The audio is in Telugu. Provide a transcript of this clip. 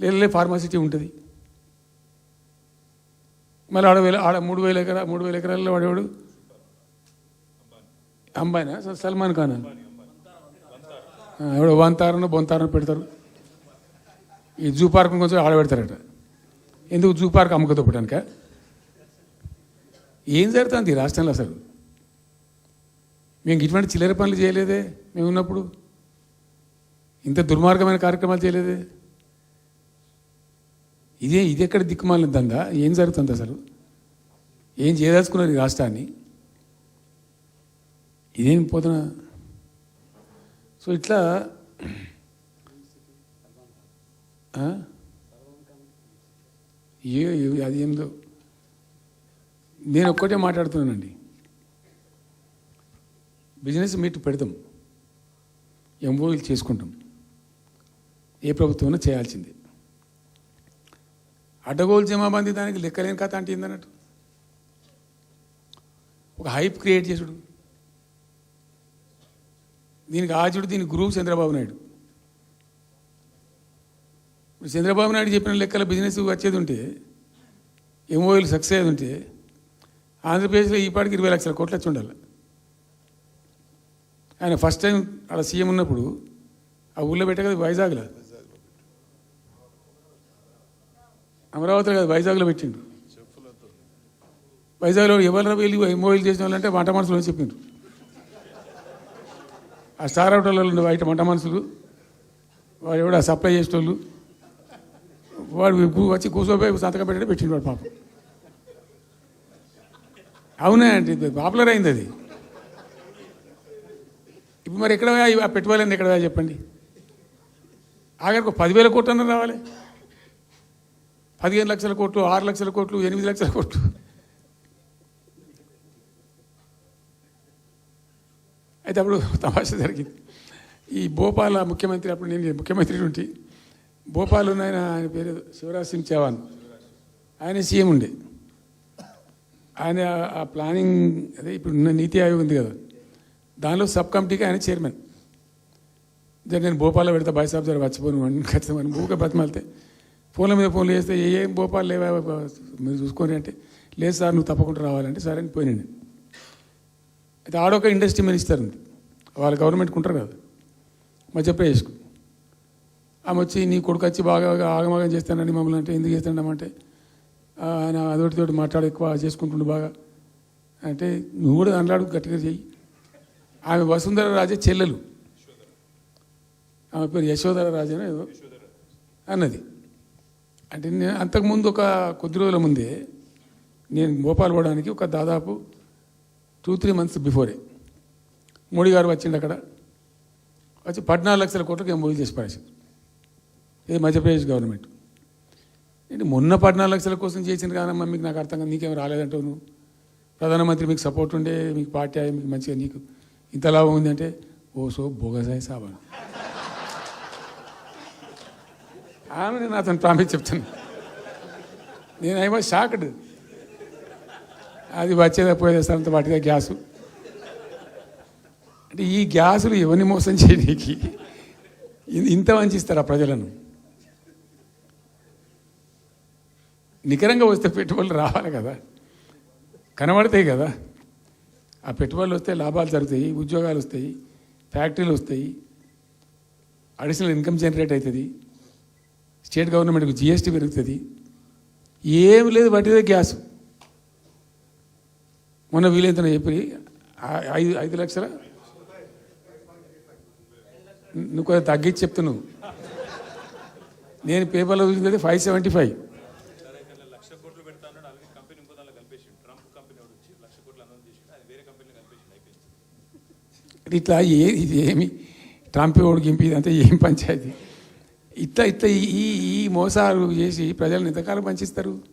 లేదు ఫార్మాసిటీ ఉంటుంది. మళ్ళీ ఆడ 3,000 ఎకరాల్లో వాడేవాడు అంబానా సల్మాన్ ఖాన్ ఎవడో వంతారనో బొంతారనో పెడతారు. ఈ జూ పార్క్ కొంచెం ఆడబెడతారట. ఎందుకు జూ పార్క్ అమ్మకతో పెట్టానుక? ఏం జరుగుతుంది ఈ రాష్ట్రంలో అసలు? మేము ఇటువంటి చిల్లర పనులు చేయలేదే మేము ఉన్నప్పుడు, ఇంత దుర్మార్గమైన కార్యక్రమాలు చేయలేదే. ఇది ఎక్కడ దిక్కుమాలిన దందా? ఏం జరుగుతుంది అసలు? ఏం చేయదలుచుకున్నారు ఈ రాష్ట్రాన్ని? ఇదేం పోతున్నా? సో ఇట్లా అది ఏందో నేను ఒక్కటే మాట్లాడుతున్నానండి. బిజినెస్ మీట్ పెడతాం, ఎంఓయూలు చేసుకుంటాం, ఏ ప్రభుత్వం చేయాల్సిందే. అడ్డగోలు జమాబందీ దానికి లెక్కలేని కథ అంటే ఏందన్నట్టు ఒక హైప్ క్రియేట్ చేసుడు. దీనికి ఆజుడు, దీనికి గురువు చంద్రబాబు నాయుడు. చంద్రబాబు నాయుడు చెప్పిన లెక్కల బిజినెస్ వచ్చేది ఉంటే, ఎంఓయూలు సక్సెస్ అయ్యేది ఉంటే ఆంధ్రప్రదేశ్లో ఈ పాటికి 20 లక్షల కోట్లు వచ్చి ఉండాలి. ఆయన ఫస్ట్ టైం అలా సీఎం ఉన్నప్పుడు ఆ ఊళ్ళో పెట్టే కదా, వైజాగ్లో, అమరావతిలో కదా, వైజాగ్లో పెట్టిండు. వైజాగ్లో ఎవరు వెళ్ళి ఎంఓయూలు చేసిన వాళ్ళంటే వంట మనుషులు అని చెప్పిండ్రు. ఆ స్టార్ హోటల్లో బయట వంట మనుషులు, వాడు ఎవడ సప్లై చేసేటోళ్ళు, వాడు వచ్చి కూర్చోపోయి సంతకం పెట్టే పెట్టిండు వాడు పాపం. అవునా అంటే పాపులర్ అయింది అది. ఇప్పుడు మరి ఎక్కడ ఆ పెట్టుబడులు ఎక్కడ చెప్పండి? ఆఖరికి 10,000 కోట్లు అన్న రావాలి. 15 లక్షల కోట్లు, 6 లక్షల కోట్లు, 8 లక్షల కోట్లు. అయితే అప్పుడు తమాషా జరిగింది. ఈ భోపాల్ ముఖ్యమంత్రి, అప్పుడు నేను ముఖ్యమంత్రి ఉంటే, భోపాల్ ఆయన పేరు శివరాజ్ సింగ్ చౌహాన్, ఆయన సీఎం ఉండే. ఆయన ఆ ప్లానింగ్, అదే ఇప్పుడు నీతి ఆయోగ్ ఉంది కదా, దానిలో సబ్ కమిటీకి ఆయన చైర్మన్. నేను భోపాల్లో పెడతా బాయ్ సాబ్ జర వచ్చిపోను ఖచ్చితంగా ఊరికే బతిమాలితే ఫోన్ల మీద ఫోన్లు చేస్తే ఏం భోపాల్ లేవా మీరు చూసుకొని అంటే, లేదు సార్ నువ్వు తప్పకుండా రావాలంటే సరే అని పోయినండి. అయితే ఆడొక ఇండస్ట్రీ మినిస్టర్ ఉంది, వాళ్ళ గవర్నమెంట్కి ఉంటారు కదా మధ్యప్రదేశ్కు. ఆమె వచ్చి నీ కొడుకు వచ్చి బాగా ఆగమాగం చేస్తానని మమ్మల్ని అంటే, ఎందుకు చేస్తాడమంటే ఆయన అదొకటితోటి మాట్లాడు ఎక్కువ చేసుకుంటుండు బాగా అంటే, నువ్వు కూడా అన్నాడు గట్టిగా చెయ్యి. ఆమె వసుంధర రాజే చెల్లెలు, ఆమె పేరు యశోధర రాజేనా ఏదో అన్నది. అంటే నేను అంతకుముందు ఒక కొద్ది రోజుల ముందే నేను భోపాల్ పోవడానికి ఒక దాదాపు 2-3 మంత్స్ బిఫోరే మోడీ గారు వచ్చిండు. అక్కడ వచ్చి 14 లక్షల కోట్లకు ఎంఓయూ చేసి పడేసింది. ఇది మధ్యప్రదేశ్ గవర్నమెంట్. ఏంటి మొన్న 14 లక్షల కోసం చేసింది కాదమ్మా, మీకు నాకు అర్థం కాదు, నీకేం రాలేదంటావు నువ్వు. ప్రధానమంత్రి మీకు సపోర్ట్ ఉండే, మీకు పార్టీ అయ్యి మీకు మంచిగా నీకు ఇంత లాభం ఉంది అంటే, ఓ సో బోగసాయి సాబా ఆమె నేను అతను ప్రామిస్ చెప్తాను. నేను ఐ వాజ్ షాక్డ్. అది వచ్చేదా పోయేదంత వాటిగా గ్యాసు అంటే, ఈ గ్యాసులు ఎవరిని మోసం చేయడానికి ఇంత వంచిస్తారా ప్రజలను? నికరంగా వస్తే పెట్టుబడులు రావాలి కదా, కనబడతాయి కదా. ఆ పెట్టుబడులు వస్తే లాభాలు జరుగుతాయి, ఉద్యోగాలు వస్తాయి, ఫ్యాక్టరీలు వస్తాయి, అడిషనల్ ఇన్కమ్ జనరేట్ అవుతుంది, స్టేట్ గవర్నమెంట్కి జిఎస్టీ పెరుగుతుంది. ఏమి లేదు, వాటిదే గ్యాసు. మొన్న వీలైతే చెప్పి 5 లక్షల, నువ్వు కొంచెం తగ్గించి చెప్తున్నావు. నేను పేపర్లో చూసింది 575. ఇట్లా ఇది ఏమి ట్రంప్ ఓడి గింపి ఇదంతా ఏం పంచాయతీ? ఇట్లా ఈ మోసాలు చేసి ప్రజలను ఎంతకాలం పంచిస్తారు?